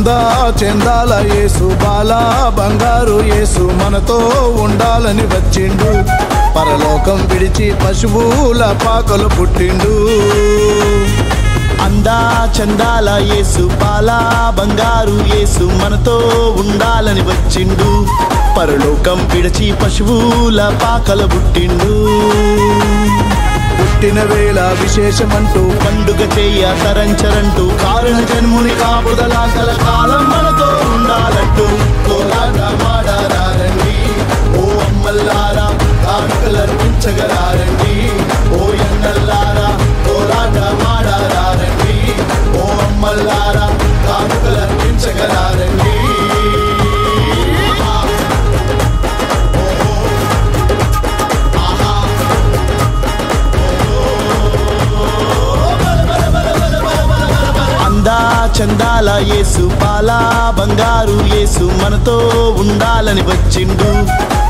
అందా చెందాల యేసు బాల బంగారు యేసు మనతో ఉండాలని వచ్చిండు పరలోకం విడిచి పశువుల పాకలు పుట్టిండు అందా చందాల యేసు పాల బంగారు యేసు మనతో ఉండాలని వచ్చిండు పరలోకం విడిచి పశువుల పాకల పుట్టిండు పుట్టిన వేళ విశేషమంటూ పండుగ చేయ తరంచరంటూ కారణ జన్ముని కాపుదల కలకాలం మనతో ఉండాలంటూ కోలాటమాడారండి ఓ అమ్మల్లారా కానుకలర్పించగలారండి ఓ ఎన్నల్లారా కోలాటమాడారండి ఓ అమ్మల్లారా కానుకలర్పించగలారండి చందాల యేసు పాల బంగారు యేసు మనతో ఉండాలని వచ్చిండు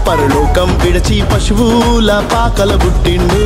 పరలోకం విడిచి పశువుల పాకల పుట్టిండు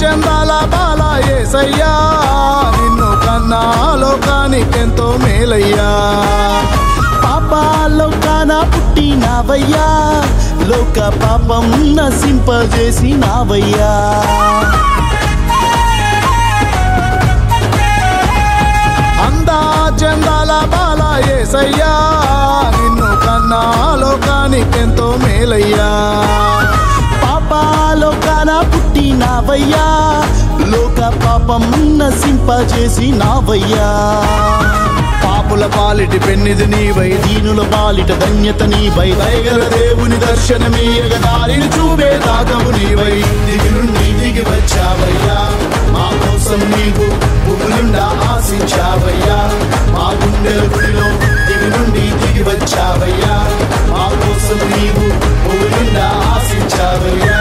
చందాల బాల యేసయ్యా నిన్ను కన్నా లోకానికెంతో మేలయ్యా పాపాలోకాన పుట్టినావయ్యా లోక పాపం నశింపజేసినావయ్యా అందా చందాల బాల యేసయ్యా నిన్ను కన్నా లోకానికెంతో మేలయ్యా పాపాలోకాన పుట్టినావయ్యా లోక పాపం నశింపజేసినావయ్యా పాపుల పాలిటి పెన్నిది నీవై దీనుల పాలిట ధన్యత నీవై దయగల దేవుని దర్శనమీయగ దారిని చూపే దాతవు నీవై దిగి నుండి దిగి వచ్చావయ్యా మా కోసం నీవు భూములుండా ఆశించావయ్యా మా గుండెల గుడిలో దిగి నుండి దిగి వచ్చావయ్యా మా కోసం నీవు భూములుండా ఆశించావయ్యా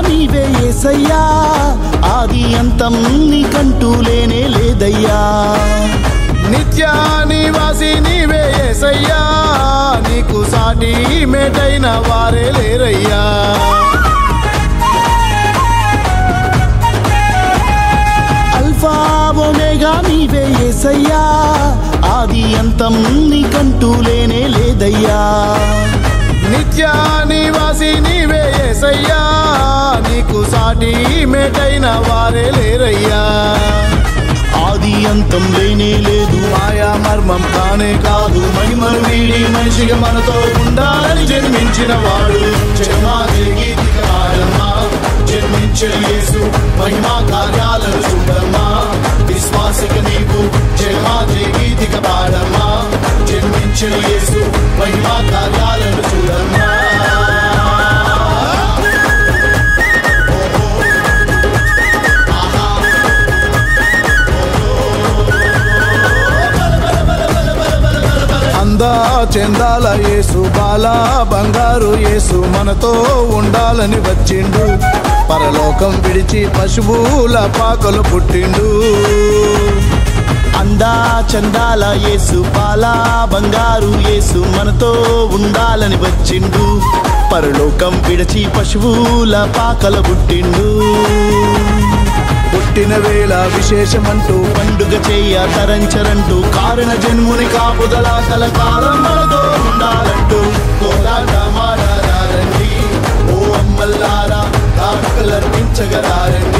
నీవే యేసయ్యా ఆది అంతం నీకంటూ లేనే లేదయ్యా నిత్య నివాసి నీవే యేసయ్యా నీకు సాటి మేటైన వారే లేరయ్యా అల్ఫా ఒమేగా నీవే యేసయ్యా ఆది అంతం నీకంటూ లేనే లేదయ్యా నిత్య నివాసి నీవే యేసయ్యా నీకు సాటి మేటైన వారే లేరయ్యా ఆది అంతం లేనే లేదు మాయా మర్మం కానే కాదు మహిమను వీడి మనిషిగా మనతో ఉండాలని జన్మించిన వాడు జన్మించిన యేసు మహిమా కార్యాలను చూడమ్మా విశ్వాసిక నీవు జన్మాద్రి గీతిక పాడమ్మా జన్మించిన యేసు మహిమా కార్యాలను చూడమ్మా అందా చందాల యేసు బాల బంగారు యేసు మనతో ఉండాలని వచ్చిండు పరలోకం విడిచి పశువుల పాకలు పుట్టిండు అందా చందాల యేసు పాల బంగారు యేసు మనతో ఉండాలని వచ్చిండు పరలోకం విడిచి పశువుల పాకల పుట్టిండు పుట్టిన వేళ విశేషమంటూ పండుగ చెయ్య తరంచరంటూ కారణ జన్ముని కాపుదల కలకాలం మనతో ఉండాలంటూ కోలాటమాడారండి ఓ అమ్మల్లారా కానుకలర్పించగలారండి